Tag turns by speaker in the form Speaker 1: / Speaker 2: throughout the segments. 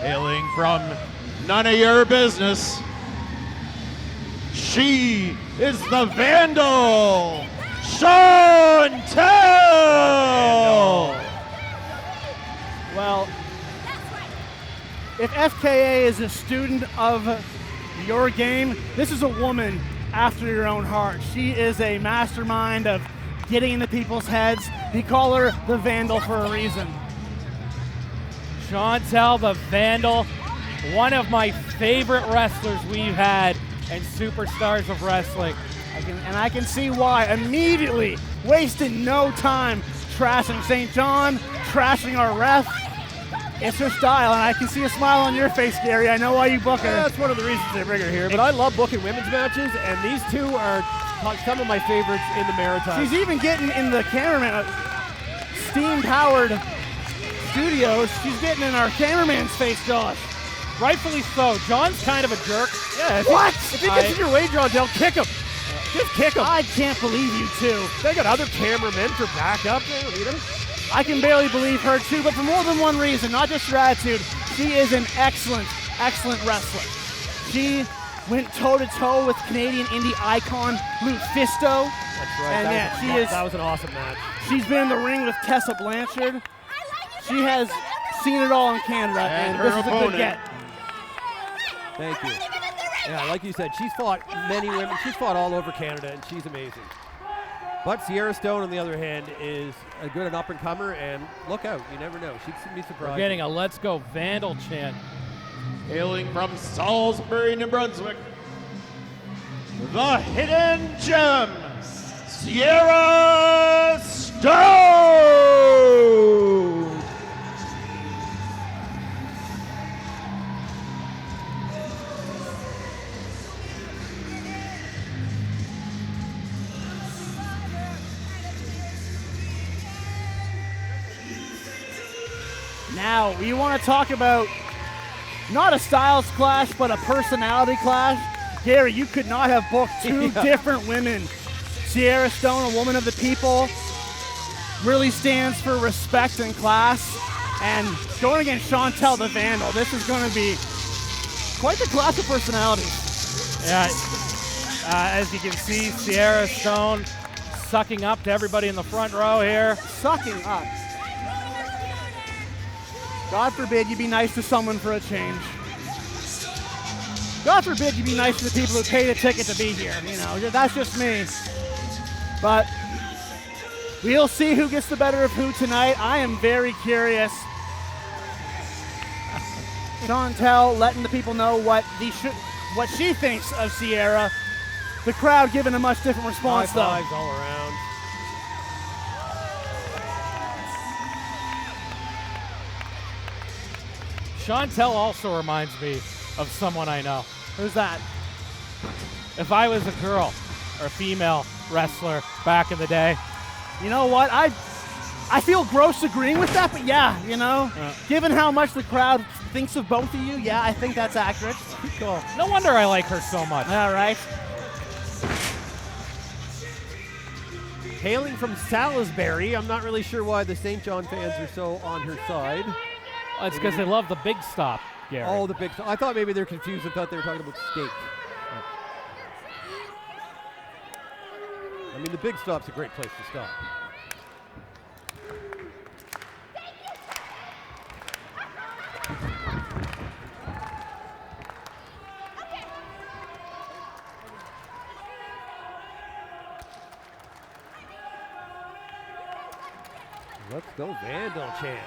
Speaker 1: Hailing from none of your business, she is the Vandal, Chantal!
Speaker 2: Well, if FKA is a student of your game, this is a woman after your own heart. She is a mastermind of getting into people's heads. We call her the Vandal for a reason.
Speaker 3: Chantal the Vandal, one of my favorite wrestlers we've had and superstars of wrestling.
Speaker 2: I can see why. Immediately, wasting no time trashing St. John, trashing our ref. It's her style, and I can see a smile on your face, Gary. I know why you book her.
Speaker 4: That's one of the reasons they bring her here, but I love booking women's matches, and these two are some of my favorites in the Maritimes.
Speaker 2: She's even getting in the cameraman, steam-powered studios. She's getting in our cameraman's face, Josh.
Speaker 3: Rightfully so. John's kind of a jerk.
Speaker 4: Yeah, if he gets in your way, John, they'll kick him. Just kick him.
Speaker 2: I can't believe you two.
Speaker 4: They got other cameramen for backup. They don't need him.
Speaker 2: I can barely believe her too, but for more than one reason, not just her attitude. She is an excellent, excellent wrestler. She went toe-to-toe with Canadian indie icon Lufisto.
Speaker 4: That's right.
Speaker 2: And
Speaker 4: that was an awesome match.
Speaker 2: She's been in the ring with Tessa Blanchard. She has seen it all in Canada, and this is a good get.
Speaker 4: Thank you. Yeah, like you said, she's fought many women. She's fought all over Canada, and she's amazing. But Sierra Stone, on the other hand, is a good and up-and-comer, and look out. You never know. She can be surprised.
Speaker 3: We're getting a Let's Go Vandal chant.
Speaker 1: Hailing from Salisbury, New Brunswick, the hidden gem, Sierra Stone!
Speaker 2: Now, we want to talk about not a styles clash, but a personality clash. Gary, you could not have booked two different women. Sierra Stone, a woman of the people, really stands for respect and class. And going against Chantal the Vandal, this is going to be quite the clash of personalities.
Speaker 3: Yeah, as you can see, Sierra Stone sucking up to everybody in the front row here.
Speaker 2: Sucking up. God forbid you be nice to someone for a change. God forbid you be nice to the people who paid a ticket to be here. You know, that's just me. But we'll see who gets the better of who tonight. I am very curious. Chantal letting the people know what she thinks of Sierra. The crowd giving a much different response, though.
Speaker 4: High fives all around.
Speaker 3: Chantal also reminds me of someone I know.
Speaker 2: Who's that?
Speaker 3: If I was a girl or a female wrestler back in the day.
Speaker 2: You know what? I feel gross agreeing with that, but yeah, you know, given how much the crowd thinks of both of you, yeah, I think that's accurate.
Speaker 3: Cool. No wonder I like her so much.
Speaker 2: All right.
Speaker 4: Hailing from Salisbury, I'm not really sure why the St. John fans are so on her side.
Speaker 3: It's because they love the big stop, Gary.
Speaker 4: Oh, the big stop. I thought maybe they're confused and thought they were talking about steak. I mean, the big stop's a great place to stop. Let's go Vandal chant.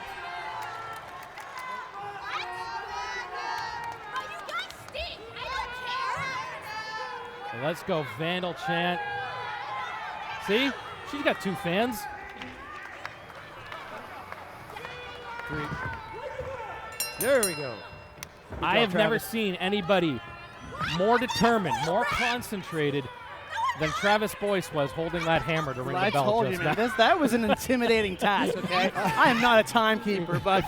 Speaker 3: Let's go Vandal chant. See? She's got two fans.
Speaker 4: Three. There we go.
Speaker 3: I have never seen anybody more determined, more concentrated than Travis Boyce was holding that hammer to ring the bell.
Speaker 2: I told you, man, that was an intimidating task, okay? I am not a timekeeper, but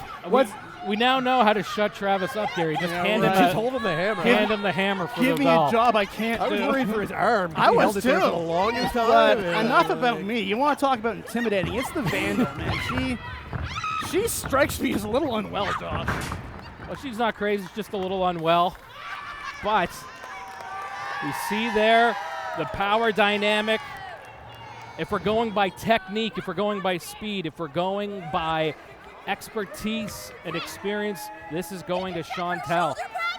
Speaker 3: we now know how to shut Travis up, Gary. Just
Speaker 4: just hold him the hammer.
Speaker 3: Hand him the hammer for
Speaker 2: Give
Speaker 3: the
Speaker 2: me
Speaker 3: bell.
Speaker 2: a job I can't do.
Speaker 4: I was worried for his arm.
Speaker 2: I was
Speaker 4: held it
Speaker 2: too.
Speaker 4: there for the longest time.
Speaker 2: But enough about me. You want to talk about intimidating? It's the Vandal, man. She strikes me as a little unwell, Josh.
Speaker 3: Well, she's not crazy. She's just a little unwell. But we see there the power dynamic. If we're going by technique, if we're going by speed, if we're going by expertise and experience, this is going to Chantal.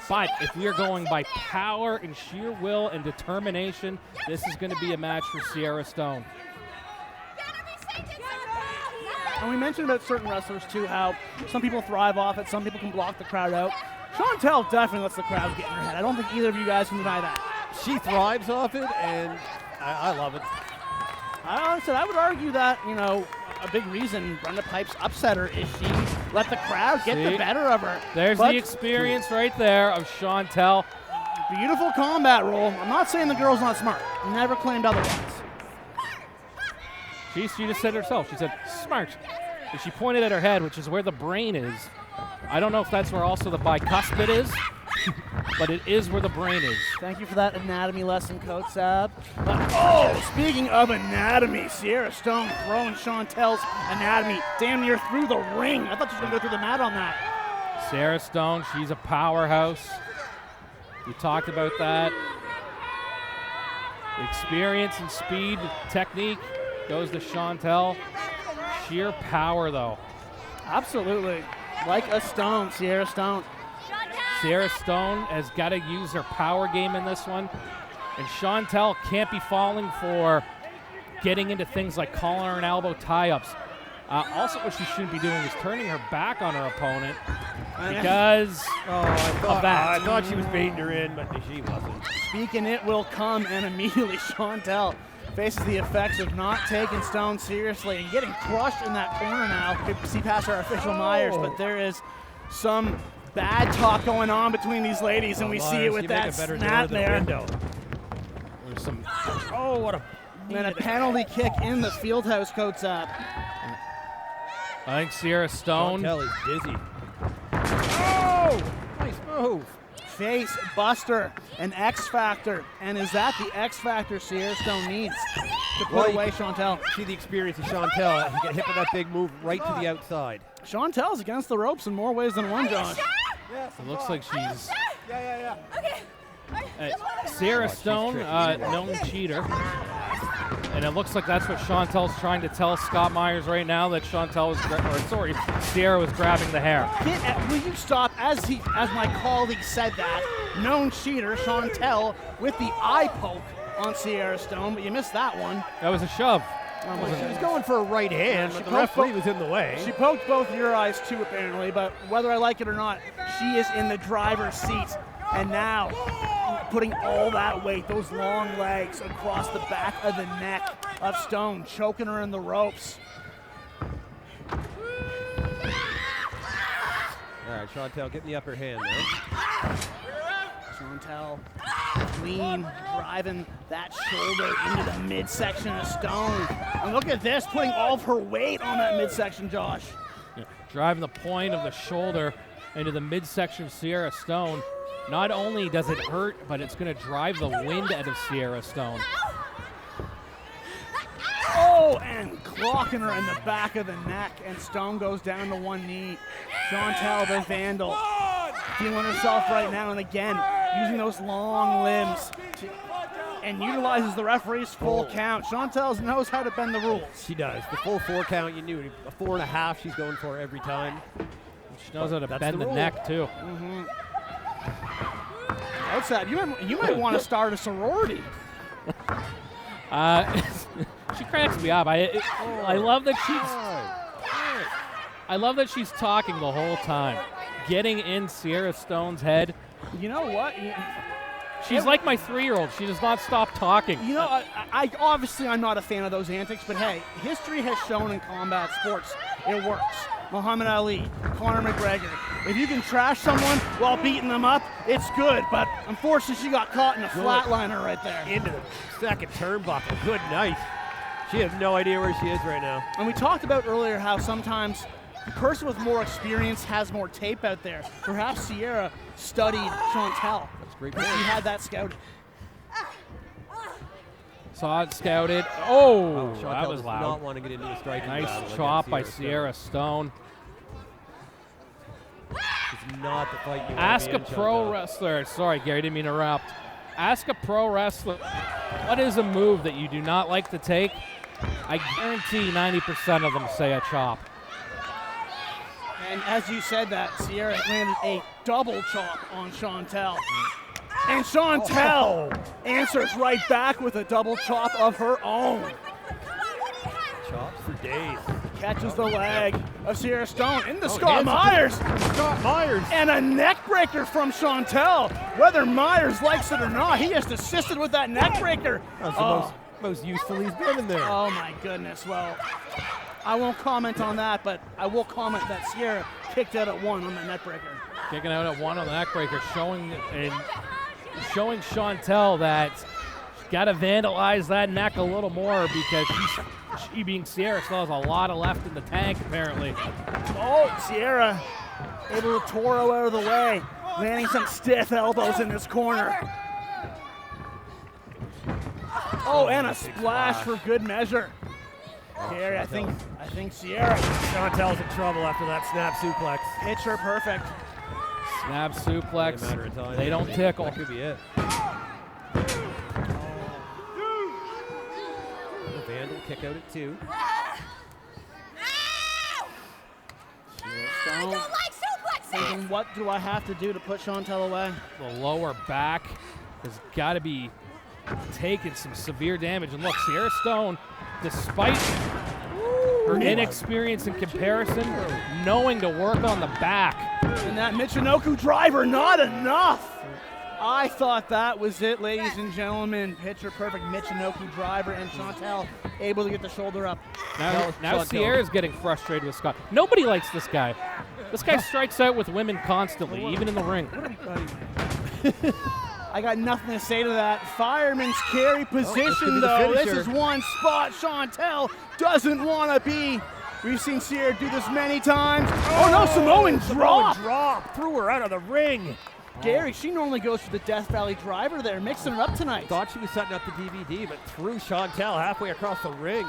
Speaker 3: But if we are going by power and sheer will and determination, this is going to be a match for Sierra Stone.
Speaker 2: And we mentioned about certain wrestlers too, how some people thrive off it, some people can block the crowd out. Chantal definitely lets the crowd get in her head. I don't think either of you guys can deny that.
Speaker 4: She thrives off it, and I love it.
Speaker 2: I would argue that, you know, a big reason Brenda Pipes upset her is she let the crowd get the better of her.
Speaker 3: There's the experience right there of Chantal.
Speaker 2: Beautiful combat roll. I'm not saying the girl's not smart. Never claimed otherwise.
Speaker 3: She just said herself. She said, smart. And she pointed at her head, which is where the brain is. I don't know if that's where also the bicuspid is, but it is where the brain is.
Speaker 2: Thank you for that anatomy lesson, Kotsab. Oh, speaking of anatomy, Sierra Stone throwing Chantal's anatomy damn near through the ring. I thought she was going to go through the mat on that.
Speaker 3: Sierra Stone, she's a powerhouse. We talked about that. Experience and speed, technique goes to Chantal. Sheer power, though.
Speaker 2: Absolutely. Like a stone, Sierra Stone.
Speaker 3: Sierra Stone has got to use her power game in this one. And Chantal can't be falling for getting into things like collar and elbow tie-ups. Also, what she shouldn't be doing is turning her back on her opponent because of that.
Speaker 4: I thought she was baiting her in, but she wasn't.
Speaker 2: Speaking it will come, and immediately Chantal faces the effects of not taking Stone seriously and getting crushed in that corner now. You can see past our official Myers, but there is some bad talk going on between these ladies, and we see it with that snap there.
Speaker 3: There's some.
Speaker 4: Oh, what a.
Speaker 2: And a penalty kick in the Fieldhouse, Kotsab.
Speaker 3: I think Sierra Stone.
Speaker 4: Chantal is dizzy. Oh, nice move.
Speaker 2: Face buster, an X factor, and is that the X factor Sierra Stone needs to put away Chantal?
Speaker 4: See the experience of Chantal. He get hit with that big move right to the outside.
Speaker 2: Chantal's against the ropes in more ways than one, Josh.
Speaker 3: It looks like she's.
Speaker 5: Okay.
Speaker 3: Sierra Stone, known cheater. And it looks like that's what Chantal's trying to tell Scott Myers right now, that Sierra was grabbing the hair.
Speaker 2: Will you stop, as my colleague said that, known cheater, Chantal, with the eye poke on Sierra Stone, but you missed that one.
Speaker 3: That was a shove.
Speaker 4: She was going for a right hand, but the referee was in the way.
Speaker 2: She poked both your eyes too, apparently, but whether I like it or not, she is in the driver's seat. And now, putting all that weight, those long legs across the back of the neck of Stone, choking her in the ropes.
Speaker 4: All right, Chantal getting the upper hand there.
Speaker 2: Chantal clean, driving that shoulder into the midsection of Stone. And look at this, putting all of her weight on that midsection, Josh.
Speaker 3: Yeah, driving the point of the shoulder into the midsection of Sierra Stone. Not only does it hurt, but it's going to drive the wind out of Sierra Stone.
Speaker 2: Oh, and clocking her in the back of the neck, and Stone goes down to one knee. Chantal the Vandal, feeling herself right now, and again, using those long limbs and utilizes the referee's full count. Chantal knows how to bend the rules.
Speaker 4: She does. The full 4 count, you knew. A 4.5 she's going for every time.
Speaker 3: She knows how to bend the neck, too.
Speaker 2: Mm-hmm. What's that? You might want to start a sorority.
Speaker 3: She cracks me up. I love that I love that she's talking the whole time, getting in Sierra Stone's head.
Speaker 2: You know what?
Speaker 3: She's like my 3-year-old. She does not stop talking.
Speaker 2: You know, I obviously I'm not a fan of those antics, but hey, history has shown in combat sports it works. Muhammad Ali, Conor McGregor. If you can trash someone while beating them up, it's good. But unfortunately, she got caught in a flatliner right there.
Speaker 4: Into the second turnbuckle. Good night. She has no idea where she is right now.
Speaker 2: And we talked about earlier how sometimes the person with more experience has more tape out there. Perhaps Sierra studied Chantal.
Speaker 4: That's great.
Speaker 2: She had that scouted.
Speaker 3: Saw it scouted. Oh,
Speaker 4: Chantal
Speaker 3: that was
Speaker 4: does
Speaker 3: loud.
Speaker 4: not want to get into a striking battle
Speaker 3: Nice
Speaker 4: against
Speaker 3: chop by
Speaker 4: Stone.
Speaker 3: Sierra Stone.
Speaker 4: She's not the fight you want
Speaker 3: Ask
Speaker 4: to be
Speaker 3: a
Speaker 4: in,
Speaker 3: pro
Speaker 4: Chantal.
Speaker 3: wrestler. Sorry, Gary, didn't mean to interrupt. Ask a pro wrestler, what is a move that you do not like to take? I guarantee 90% of them say a chop.
Speaker 2: And as you said that, Sierra landed a double chop on Chantal. And Chantal answers right back with a double chop of her own.
Speaker 4: Chops for days.
Speaker 2: Catches the leg of Sierra Stone into Scott Myers.
Speaker 4: Scott Myers.
Speaker 2: And a neck breaker from Chantal. Whether Myers likes it or not, he just assisted with that neck breaker.
Speaker 4: That's the most useful he's been in there.
Speaker 2: Oh my goodness. Well, I won't comment on that, but I will comment that Sierra kicked out at 1 on the neck breaker.
Speaker 3: Kicking out at 1 on the neck breaker, showing Chantal that she's got to vandalize that neck a little more because she being Sierra still has a lot of left in the tank apparently.
Speaker 2: Oh, Sierra able to Toro out of the way, landing some stiff elbows in this corner. Oh, and a splash for good measure. Gary, I think Sierra.
Speaker 4: Chantal's in trouble after that snap suplex.
Speaker 2: Picture perfect.
Speaker 3: Snap suplex.
Speaker 4: Only a matter of time.
Speaker 3: They don't tickle.
Speaker 4: That could be it. The Vandal kick out at 2.
Speaker 2: Stone thinking, what do I have to do to put Chantal away?
Speaker 3: The lower back has got to be taking some severe damage. And look, Sierra Stone, despite her inexperience in comparison, knowing to work on the back.
Speaker 2: And that Michinoku driver, not enough. I thought that was it, ladies and gentlemen. Picture perfect Michinoku driver, and Chantal able to get the shoulder up.
Speaker 3: Now Sierra's getting frustrated with Scott. Nobody likes this guy. This guy strikes out with women constantly, even in the ring.
Speaker 2: I got nothing to say to that. Fireman's carry position,
Speaker 4: the
Speaker 2: though. This
Speaker 4: finisher.
Speaker 2: is one spot Chantal doesn't want to be. We've seen Sierra do this many times. Oh, no, Samoan drop.
Speaker 4: Threw her out of the ring.
Speaker 2: Gary, she normally goes for the Death Valley driver there, mixing it up tonight.
Speaker 4: Thought she was setting up the DVD, but threw Chantal halfway across the ring.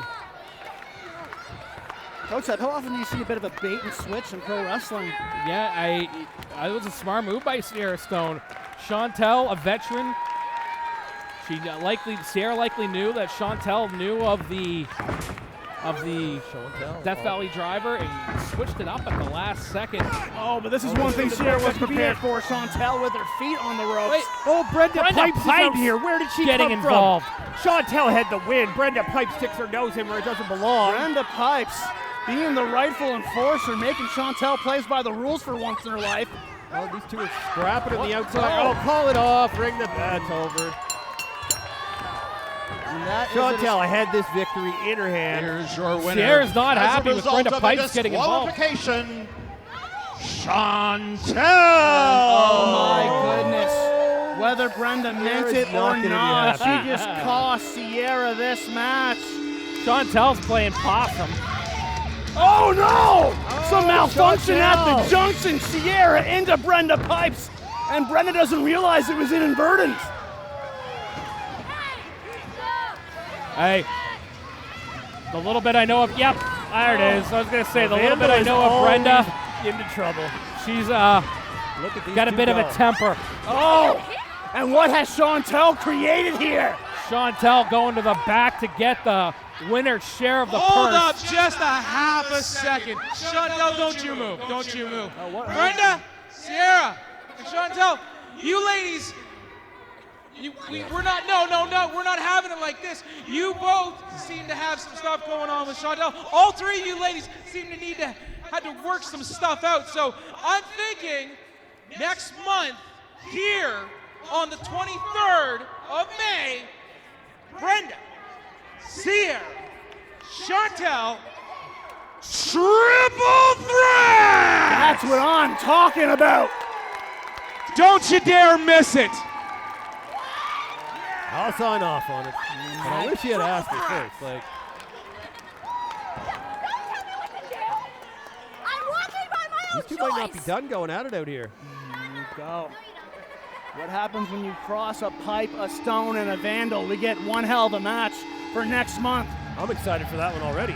Speaker 2: Coach, how often do you see a bit of a bait and switch in pro wrestling?
Speaker 3: Yeah, it was a smart move by Sierra Stone. Chantal, a veteran, Sierra likely knew that Chantal knew of the Death Valley driver and switched it up at the last second.
Speaker 2: Oh, but this is one thing Sierra was prepared for. Chantal with her feet on the ropes.
Speaker 3: Wait,
Speaker 4: Brenda Pipes is out
Speaker 3: Pipes
Speaker 4: here. Where did she
Speaker 3: getting
Speaker 4: come
Speaker 3: involved.
Speaker 4: from? Chantal had the win. Brenda Pipes sticks her nose in where it doesn't belong.
Speaker 2: Brenda Pipes being the rightful enforcer, making Chantal plays by the rules for once in her life.
Speaker 4: Oh, these two are scrapping on the outside. Oh, call it off. Ring the bats over.
Speaker 2: And that is
Speaker 4: Chantal had this victory in her hand.
Speaker 1: Here's your winner.
Speaker 3: Sierra's not
Speaker 1: as a
Speaker 3: happy with
Speaker 1: result
Speaker 3: Brenda
Speaker 1: of a
Speaker 3: Pipes getting involved.
Speaker 1: disqualification, Chantal.
Speaker 2: Oh my goodness. Whether Brenda meant
Speaker 4: Sierra's
Speaker 2: it or
Speaker 4: not gonna be
Speaker 2: not, she
Speaker 4: happy.
Speaker 2: just cost Sierra this match.
Speaker 3: Chantal's playing possum.
Speaker 2: Oh no! Some malfunction at
Speaker 4: Chantal.
Speaker 2: the junction. Sierra into Brenda Pipes, and Brenda doesn't realize it was inadvertent.
Speaker 3: Hey, the little bit I know of, yep, there it is. I was going to say, the little bit I know of Brenda,
Speaker 4: Into trouble.
Speaker 3: she's
Speaker 4: Look at these
Speaker 3: got a
Speaker 4: two
Speaker 3: bit of
Speaker 4: go.
Speaker 3: a temper.
Speaker 2: Oh! And what has Chantal created here?
Speaker 3: Chantal going to the back to get the winner's share of the
Speaker 5: Hold up
Speaker 3: purse.
Speaker 5: just a half a second. Chantal, don't you move. Don't you move. Brenda, Sierra, and Chantal, you ladies, we're not, no, we're not having it like this. You both seem to have some stuff going on with Chantal. All three of you ladies seem to had to work some stuff out. So I'm thinking next month here on the 23rd of May, Brenda, Sierra, Chantal, triple threat!
Speaker 2: That's what I'm talking about.
Speaker 5: Don't you dare miss it!
Speaker 4: I'll sign off on it. But I wish you had asked me first. Like, these two might not be done going at it out here.
Speaker 2: There you go. What happens when you cross a pipe, a stone, and a Vandal? We get one hell of a match for next month.
Speaker 4: I'm excited for that one already.